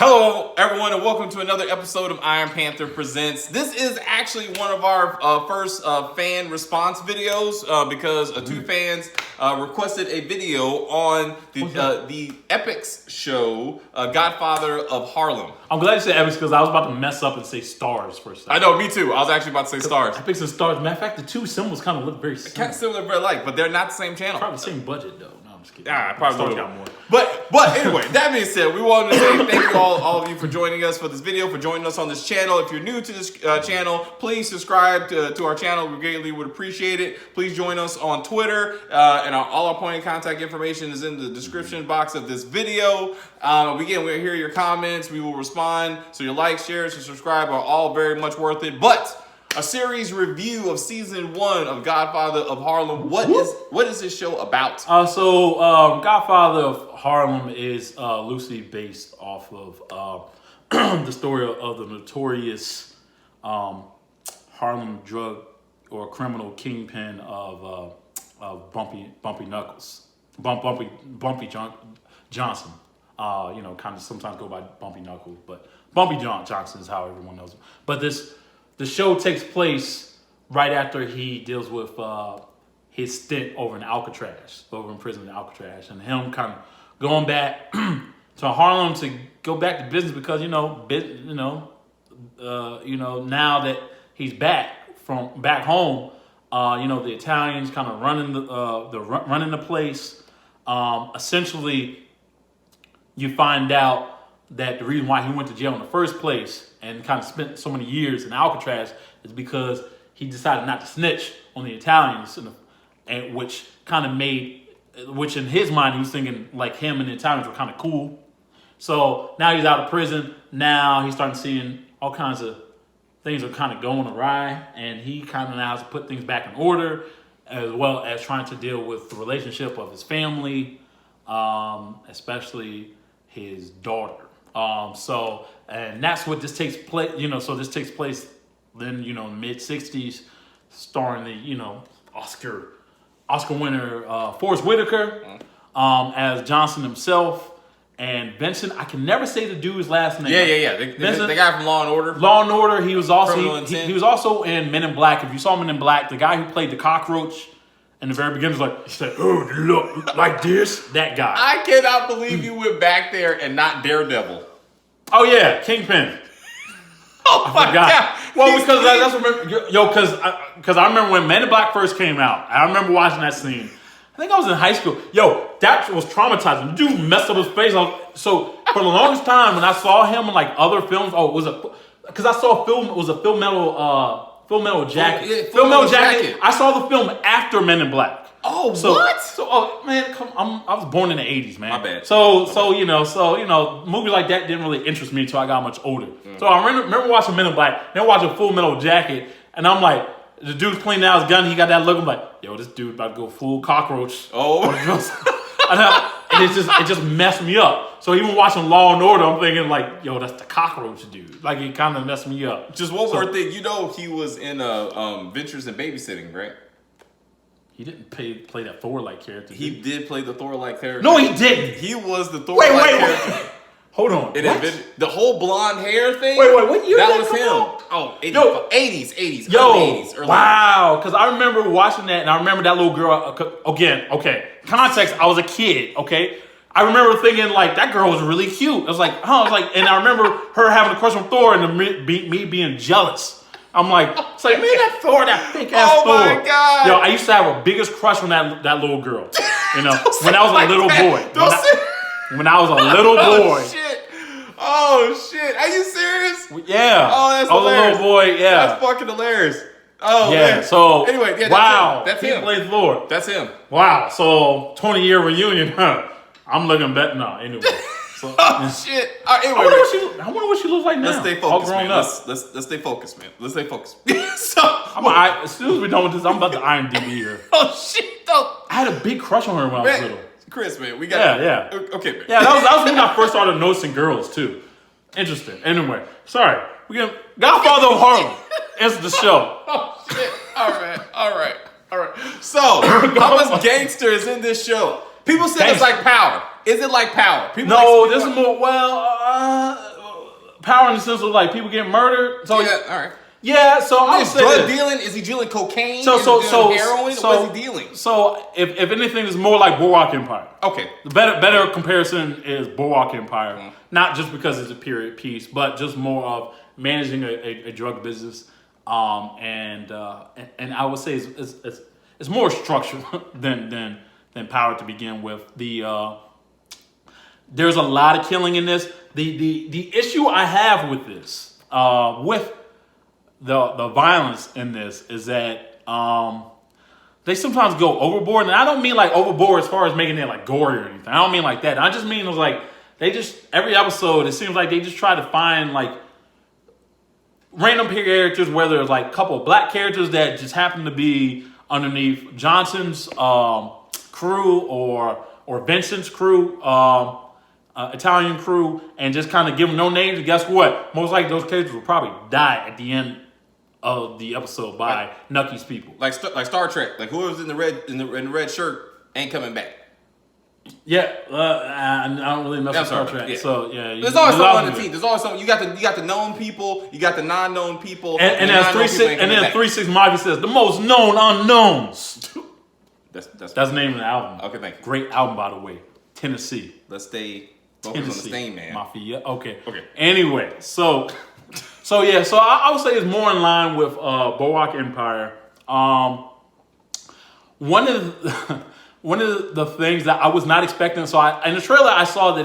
Hello, everyone, and welcome to another episode of Iron Panther Presents. This is actually one of our first fan response videos because two fans requested a video on the Epix show, Godfather of Harlem. I'm glad you said Epix because I was about to mess up and say stars for a second. I know, me too. I was actually about to say stars. Epix and stars. Matter of fact, the two symbols kind of look very similar. Kind of similar, very alike, but they're not the same channel. Probably the same budget, though. No, I'm just kidding. Probably got more. But anyway, that being said, we wanted to say thank you all of you for joining us for this video, for joining us on this channel. If you're new to this channel, please subscribe to our channel. We greatly would appreciate it. Please join us on Twitter, and all our point of contact information is in the description box of this video. Again, we'll hear your comments. We will respond. So your likes, shares, and subscribe are all very much worth it. But a series review of season 1 of Godfather of Harlem. What is this show about? Godfather of Harlem is loosely based off of the story of the notorious Harlem drug or criminal kingpin of Bumpy Knuckles, Bumpy Johnson. Kind of sometimes go by Bumpy Knuckles, but Bumpy Johnson is how everyone knows him. But the show takes place right after he deals with his stint over in prison in Alcatraz, and him kind of going back to Harlem to go back to business because now that he's back home, the Italians kind of running the place. Essentially, you find out that the reason why he went to jail in the first place and kind of spent so many years in Alcatraz is because he decided not to snitch on the Italians, and which in his mind he was thinking like him and the Italians were kind of cool. So now he's out of prison. Now he's starting seeing all kinds of things are kind of going awry, and he kind of now has to put things back in order, as well as trying to deal with the relationship of his family, especially his daughter. And that's what this takes place. So this takes place then, mid '60s, starring the Oscar winner Forrest Whitaker as Johnson himself, and Vincent. I can never say the dude's last name. Yeah. The guy from Law and Order. Law and Order. He was also he was also in Men in Black. If you saw Men in Black, the guy who played the cockroach in the very beginning was he said, "Oh, look like this." That guy. I cannot believe you went back there and not Daredevil. Oh yeah, Kingpin. Oh my God. Well, because that's what because I remember when Men in Black first came out. I remember watching that scene. I think I was in high school. That was traumatizing. The dude messed up his face. So for the longest time, when I saw him in like other films, because I saw a film. It was a Full Metal Jacket. Yeah, Full Metal Jacket. I saw the film after Men in Black. Oh, what? So, man, I was born in the 80s, man. My bad. So movies like that didn't really interest me until I got much older. So I remember watching Men in Black, then watching Full Metal Jacket, and I'm like, the dude's cleaning out his gun, he got that look, I'm like, yo, this dude about to go full cockroach. Oh. And it just messed me up. So even watching Law and Order, I'm thinking like, yo, that's the cockroach dude. Like, it kind of messed me up. Just one more thing, he was in Ventures in Babysitting, right? He didn't play that Thor-like character. He did play the Thor-like character. No, he didn't. He was the Thor-like character. Hold on. The whole blonde hair thing? Wait, what year that did was that him. come out? Oh, 80s. Yo, early 80s. Wow. Because I remember watching that, and I remember that little girl. Again, okay. Context, I was a kid, okay? I remember thinking, like, that girl was really cute. I was like, and I remember her having a crush on Thor and me being jealous. I'm like, it's like, man, that Thor, that fake ass Thor. Oh my God. Yo, I used to have a biggest crush on that little girl. When I was a little boy. When I was a little boy. Oh shit. Are you serious? Yeah. Oh, that's hilarious. I was a little boy, yeah. That's fucking hilarious. Oh, yeah, man. So, anyway, yeah, wow. That's him. He played Thor. That's him. Wow. So, 20-year reunion, huh? I'm looking better now, anyway. So, shit. Anyway, I wonder what she looks like now. Let's stay focused, man. Let's stay focused, man. Let's stay focused. As soon as we're done with this, I'm about to IMDb her. Oh, shit, though. I had a big crush on her when I was little. Chris, man, we got Okay, man. Yeah, that was when I first started noticing girls, too. Interesting. Anyway, sorry. Godfather of Harlem is the show. Oh, shit. All right. So, how much gangster is in this show? People say it's like Power. Is it like Power? No, this is more, well, power in the sense of like people getting murdered. So yeah, all right. Yeah, so I would say drug dealing. Is he dealing cocaine? So is he dealing heroin? What is he dealing? So if anything, it's more like Boardwalk Empire. Okay. The better comparison is Boardwalk Empire, not just because it's a period piece, but just more of managing a drug business. And I would say it's more structured than Power to begin with. There's a lot of killing in this. The issue I have with this with the violence in this is that they sometimes go overboard, and I don't mean like overboard as far as making it like gory or anything. I don't mean like that. I just mean it was like they just every episode it seems like they just try to find like random characters, whether it's like a couple of black characters that just happen to be underneath Johnson's crew or Vincent's crew, Italian crew, and just kind of give them no names. And guess what? Most likely those characters will probably die at the end of the episode by Nucky's people. Like Star Trek. Like whoever's in the red shirt ain't coming back. Yeah, I don't really mess with Star Trek. Yeah. So yeah, there's always someone on the team. There's always someone. You got the known people. You got the non-known people. And then 3-6 Mafia says the most known unknowns. That's the name of the album. Okay, thank you. Great album, by the way. Tennessee. Let's stay focused on the stain, man. Mafia. Okay. Anyway, so I would say it's more in line with Boardwalk Empire. One of the things that I was not expecting, in the trailer I saw that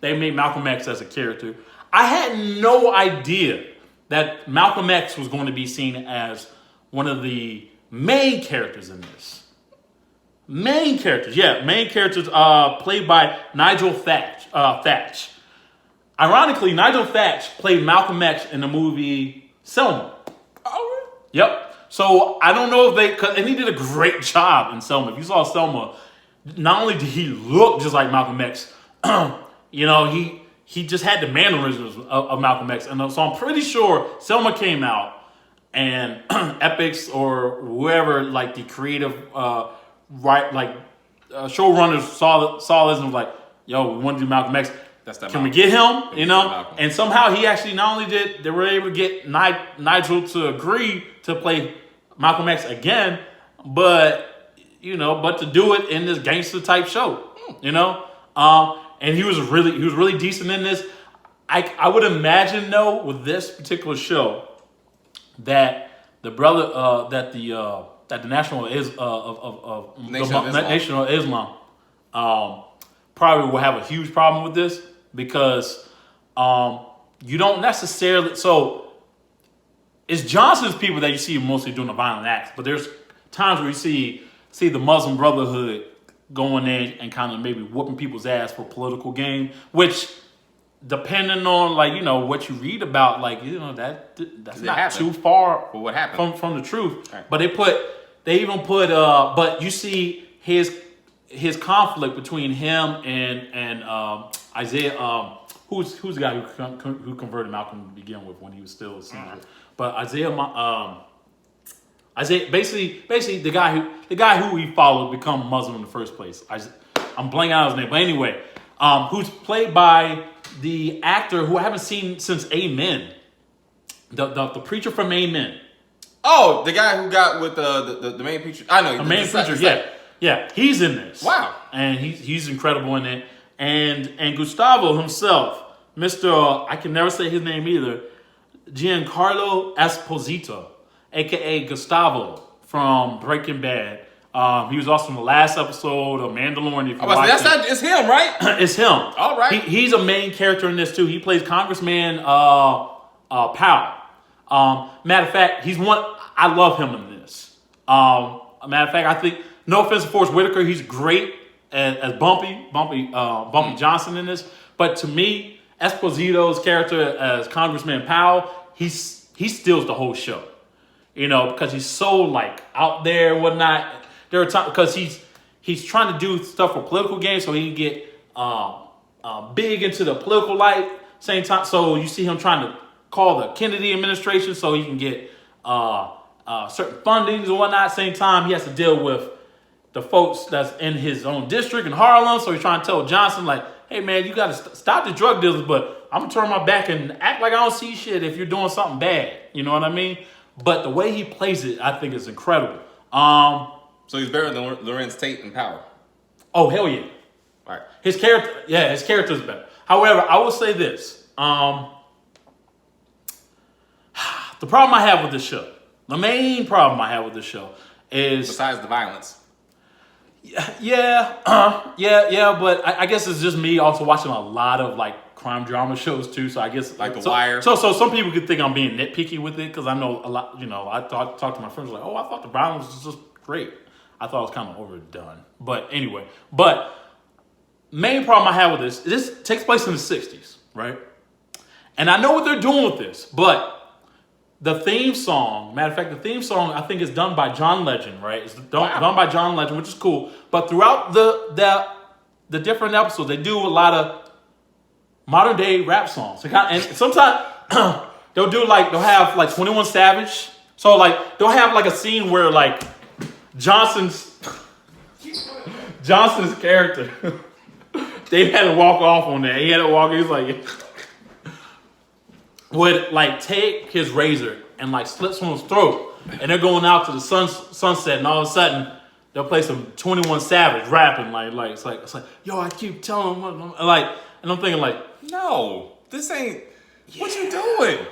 they made Malcolm X as a character. I had no idea that Malcolm X was going to be seen as one of the main characters in this. Main characters played by Nigel Thatch. Ironically, Nigel Thatch played Malcolm X in the movie Selma. Oh, yep. So I don't know if and he did a great job in Selma. If you saw Selma, not only did he look just like Malcolm X, he just had the mannerisms of Malcolm X. And so I'm pretty sure Selma came out and Epix or whoever, like the creative, showrunners saw this and was like, yo, we want to do Malcolm X. Can we get him? And somehow he actually they were able to get Nigel to agree to play Malcolm X again, but to do it in this gangster type show, and he was really decent in this. I would imagine though with this particular show that the brother that the National Nation of Islam probably will have a huge problem with this. Because you don't necessarily... So, it's Johnson's people that you see mostly doing the violent acts. But there's times where you see the Muslim Brotherhood going in and kind of maybe whooping people's ass for political gain. Which, depending on, what you read about, that's not too far what happened from the truth. Right. But they even put... but you see his conflict between him and Isaiah, who's the guy who converted Malcolm to begin with when he was still a senior. But Isaiah, basically the guy who he followed become Muslim in the first place. I'm blanking out his name, but anyway, who's played by the actor who I haven't seen since Amen, the preacher from Amen. Oh, the guy who got with the main preacher. I know the main preacher. Yeah, he's in this. Wow, and he's incredible in it. And Gustavo himself, Mr. I can never say his name either, Giancarlo Esposito, a.k.a. Gustavo from Breaking Bad. He was also in the last episode of Mandalorian. It's him, right? It's him. All right. He's a main character in this, too. He plays Congressman Powell. Matter of fact, he's one... I love him in this. Matter of fact, I think... No offense to Forrest Whitaker, he's great as Bumpy Johnson in this. But to me, Esposito's character as Congressman Powell, he steals the whole show. Because he's so out there and whatnot. There are times because he's trying to do stuff for political gain so he can get big into the political light. Same time, so you see him trying to call the Kennedy administration so he can get certain fundings and whatnot. Same time, he has to deal with the folks that's in his own district in Harlem. So he's trying to tell Johnson, hey man, you got to stop the drug dealers, but I'm gonna turn my back and act like I don't see shit if you're doing something bad. You know what I mean? But the way he plays it, I think is incredible. So he's better than Lorenz Tate in Power. Oh hell yeah! All right. His character is better. However, I will say this: the problem I have with this show, the main problem I have with this show is besides the violence. Yeah, but I guess it's just me also watching a lot of like crime drama shows too. So I guess like The Wire. So some people could think I'm being nitpicky with it because I know a lot. You know, I talk to my friends like, oh, I thought the violence was just great. I thought it was kind of overdone. But anyway, main problem I have with this takes place in the 60s, right? And I know what they're doing with this, but the theme song, matter of fact, the theme song I think is done by John Legend, right? It's done by John Legend, which is cool. But throughout the different episodes, they do a lot of modern day rap songs. And sometimes they'll have like 21 Savage. So like they'll have like a scene where like Johnson's character, they had to walk off on that. He had to walk. He was like, would like take his razor and like slit someone's throat, and they're going out to the sunset, and all of a sudden they'll play some 21 Savage rapping like it's like yo, I keep telling him like, and I'm thinking like, no, this ain't what you doing.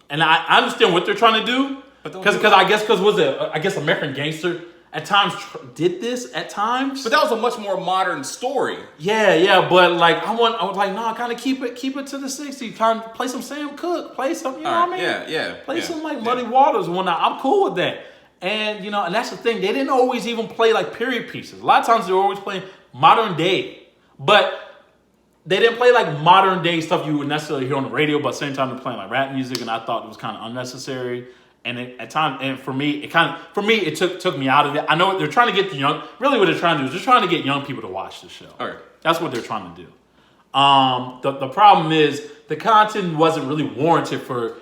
And I understand what they're trying to do, because I guess American Gangster at times did this at times, but that was a much more modern story. Yeah, but like I was like, no, kind of keep it to the 60s. Kind of play some Sam Cooke, play some, you know what I mean? Yeah. Play some like Muddy Waters and whatnot. I'm cool with that. And you know, and that's the thing. They didn't always even play like period pieces. A lot of times they were always playing modern day, but they didn't play like modern day stuff you would necessarily hear on the radio. But at the same time, they're playing like rap music, and I thought it was kind of unnecessary. And at times, and for me, it took me out of it. I know they're trying to get really what they're trying to do is they're trying to get young people to watch the show. Okay. That's what they're trying to do. The problem is the content wasn't really warranted for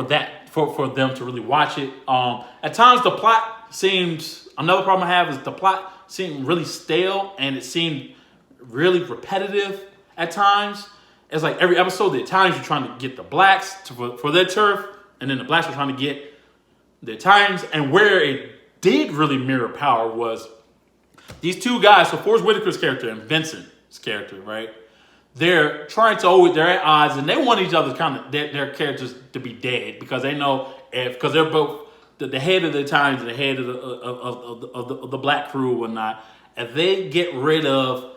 them to really watch it. At times the plot seems, another problem I have is the plot seemed really stale, and it seemed really repetitive at times. It's like every episode the Italians were trying to get the blacks for their turf, and then the blacks were trying to get the Italians. And where it did really mirror Power was these two guys, so Forrest Whitaker's character and Vincent's character, right? They're trying to they're at odds, and they want each other their characters to be dead, because they know because they're both the head of the Italians and the head of the black crew and whatnot. If they get rid of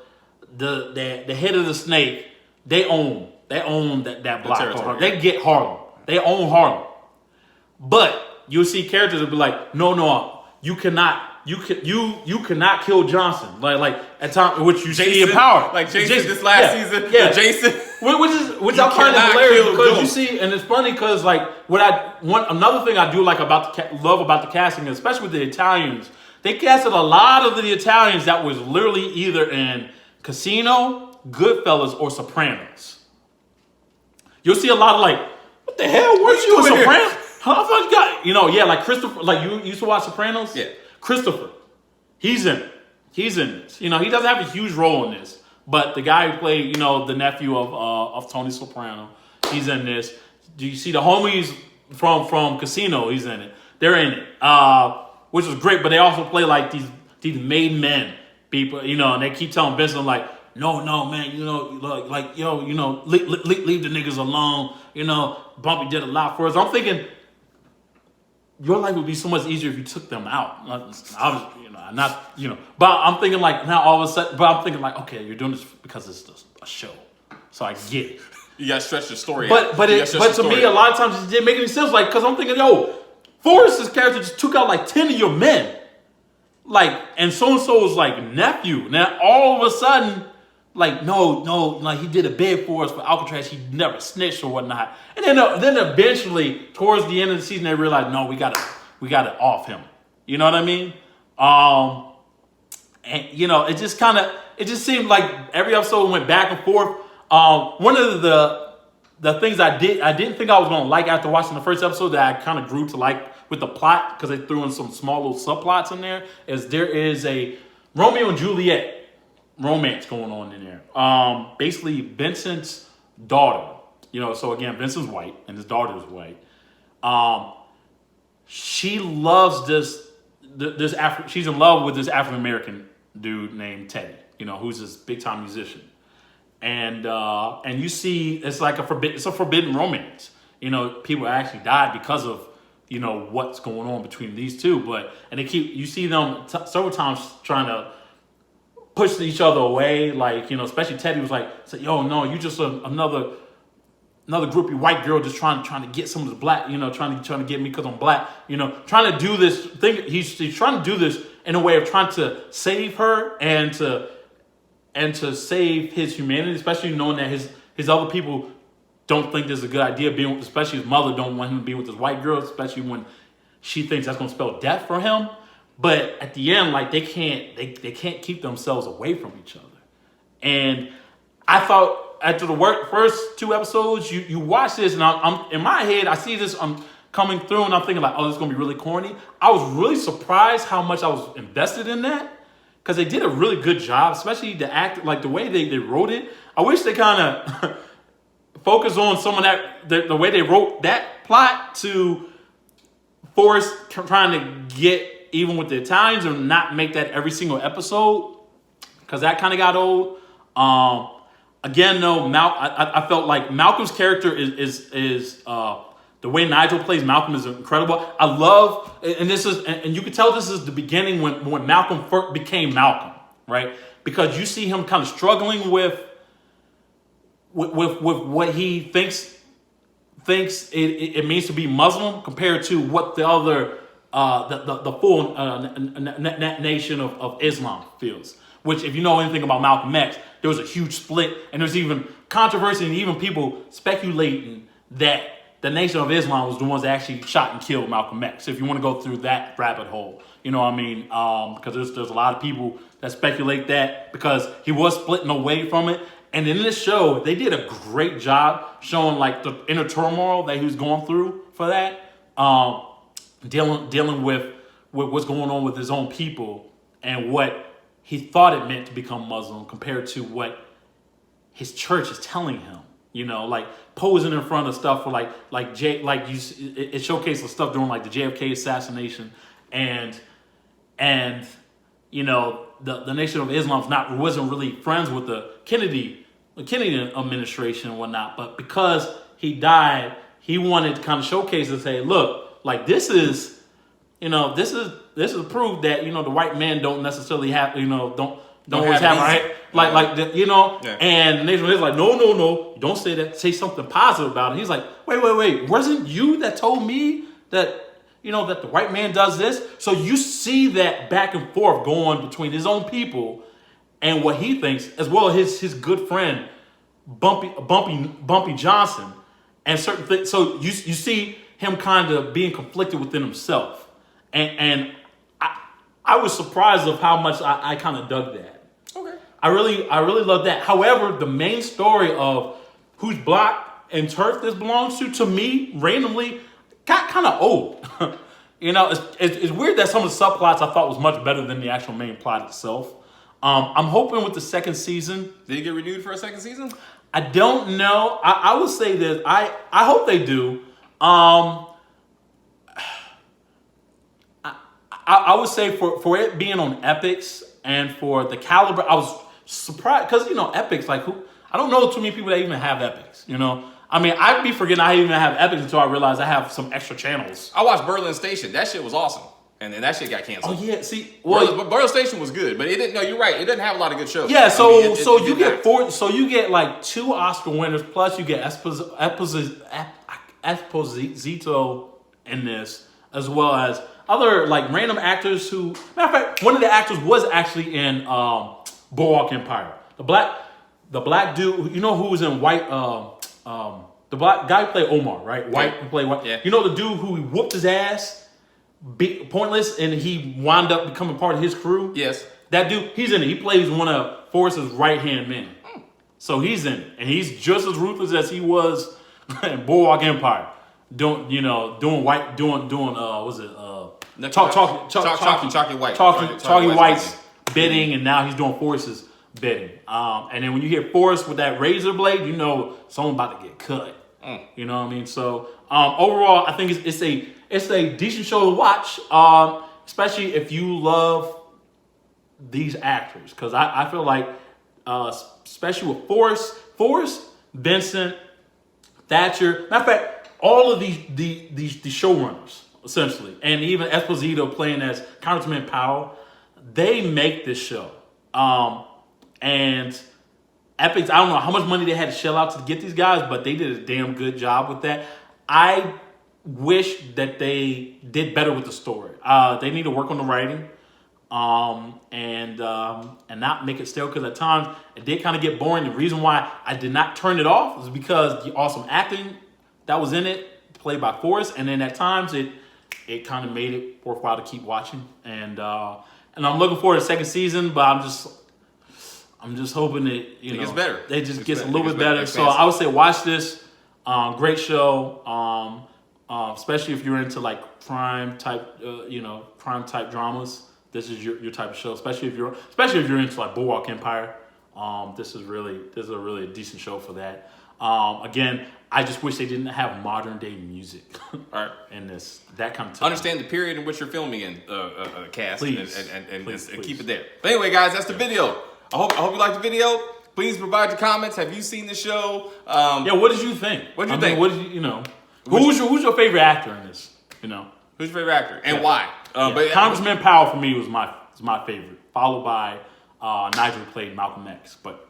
the head of the snake, they own that block. Territory. They get Harlem. They own Harlem. But you'll see characters that be like, no, you cannot kill Johnson. Like at times, which you see in Power. Like Jason this last season. Yeah, Jason. Which I find hilarious, because you see, and it's funny because like another thing I do like love about the casting, especially with the Italians, they casted a lot of the Italians that was literally either in Casino, Goodfellas, or Sopranos. You'll see a lot of like, what the hell? Weren't you a Sopranos? How the fuck you got, like Christopher, like you used to watch Sopranos? Yeah. Christopher, he's in it. He's in this. He doesn't have a huge role in this, but the guy who played, the nephew of Tony Soprano, he's in this. Do you see the homies from Casino? He's in it. They're in it, which was great. But they also play like these made men people, and they keep telling Vincent like, no, man, leave the niggas alone. Bumpy did a lot for us. I'm thinking, your life would be so much easier if you took them out. But I'm thinking like now all of a sudden, but I'm thinking like, okay, you're doing this because it's just a show, so I get it. You gotta stretch the story. But to me, a lot of times it didn't make any sense. Like, because I'm thinking, Forrest's character just took out like 10 of your men, like, and so was like nephew. Now all of a sudden, like, no, like he did a bid for us for Alcatraz. He never snitched or whatnot. And then eventually, towards the end of the season, they realized, no, we gotta off him. You know what I mean? And it just seemed like every episode went back and forth. One of the things I didn't think I was gonna like after watching the first episode that I kind of grew to like with the plot, because they threw in some small little subplots in there, is there is a Romeo and Juliet romance going on in there. Basically, Vincent's daughter. So again, Vincent's white and his daughter is white. She loves she's in love with this African American dude named Teddy. Who's this big time musician, and you see it's like it's a forbidden romance. People actually died because of what's going on between these two. And you see them several times trying to push each other away. Like especially Teddy was like, "Yo, no, you just another groupie white girl just trying to get some of the black, trying to get me because I'm black, trying to do this thing. He's trying to do this in a way of trying to save her and to save his humanity, especially knowing that his other people don't think this is a good idea, especially his mother don't want him to be with this white girl, especially when she thinks that's going to spell death for him. But at the end, like they can't keep themselves away from each other. And I thought after the first 2 episodes, you watch this, and I'm in my head, I see this coming through, and I'm thinking like, oh, this is going to be really corny. I was really surprised how much I was invested in that, because they did a really good job, especially the act, like the way they wrote it. I wish they kind of focus on some of that, the way they wrote that plot to force trying to get even with the Italians and not make that every single episode, because that kind of got old. Again, though, I felt like Malcolm's character is the way Nigel plays Malcolm is incredible. I love, and you can tell this is the beginning when Malcolm first became Malcolm, right? Because you see him kind of struggling with what he thinks it means to be Muslim compared to what the other the full nation of Islam feels. Which, if you know anything about Malcolm X, there was a huge split, and there's even controversy and even people speculating that the Nation of Islam was the ones that actually shot and killed Malcolm X. If you want to go through that rabbit hole, you know what I mean? Because there's a lot of people that speculate that because he was splitting away from it. And in this show, they did a great job showing like the inner turmoil that he was going through for that, dealing with what's going on with his own people and what he thought it meant to become Muslim compared to what his church is telling him. Like posing in front of stuff for it showcased the stuff during like the JFK assassination and the Nation of Islam wasn't really friends with the Kennedy administration and whatnot, but because he died, he wanted to kind of showcase and say, look, like this is proof that the white man don't necessarily have don't always have right Yeah. And the nation is like no, don't say that, say something positive about it. He's like wait, wasn't you that told me that that the white man does this? So you see that back and forth going between his own people and what he thinks, as well as his good friend Bumpy Johnson and certain things. So you see him kind of being conflicted within himself. And I was surprised of how much I kind of dug that. Okay. I really love that. However, the main story of whose block and turf this belongs to me, randomly, got kind of old. It's weird that some of the subplots I thought was much better than the actual main plot itself. I'm hoping with the second season. Did it get renewed for a second season? I don't know. I would say this. I hope they do. I would say for it being on Epix and for the caliber, I was surprised because Epix, like I don't know too many people that even have Epix. I mean, I'd be forgetting I even have Epix until I realized I have some extra channels. I watched Berlin Station. That shit was awesome, and then that shit got canceled. Oh yeah, see, Berlin Station was good, but it didn't. No, you're right. It doesn't have a lot of good shows. Yeah, you get like 2 Oscar winners plus you get Esposito in this, as well as other like random actors who, matter of fact, one of the actors was actually in Boardwalk Empire. The black dude, who was in White, the black guy who played Omar, right? White, who played White. Yeah. The dude who whooped his ass, pointless, and he wound up becoming part of his crew. Yes. That dude, he's in it. He plays one of Forrest's right-hand men. So he's in it. And he's just as ruthless as he was in Boardwalk Empire. Talking White. White's bidding, and now he's doing Forrest's bidding. And then when you hear Forrest with that razor blade, you know someone about to get cut. You know what I mean? So overall, I think it's a decent show to watch, especially if you love these actors, because I feel like especially with Forrest, Vincent, Thatcher, matter of fact, all of these showrunners essentially, and even Esposito playing as Congressman Powell, they make this show. And Epix, I don't know how much money they had to shell out to get these guys, but they did a damn good job with that. I wish that they did better with the story. They need to work on the writing, and not make it stale, because at times it did kind of get boring. The reason why I did not turn it off was because the awesome acting that was in it, played by Forrest, and then at times it kind of made it worthwhile to keep watching. And I'm looking forward to the second season, but I'm just hoping that it gets better. It just gets a little bit better. So I would say watch this. Great show. Especially if you're into like crime type dramas. This is your type of show. Especially if you're into like Boardwalk Empire. This is a really decent show for that. Again, I just wish they didn't have modern day music in this. That kind of stuff. Understand the period in which you're filming in, cast, please. And keep it there. But anyway, guys, that's the video. I hope you liked the video. Please provide your comments. Have you seen the show? What did you think? What did you think? What did who's your favorite actor in this? Who's your favorite actor and why? But Congressman Powell for me was my favorite, followed by Nigel, who played Malcolm X. But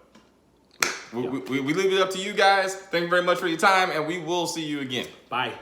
we leave it up to you guys. Thank you very much for your time, and we will see you again. Bye.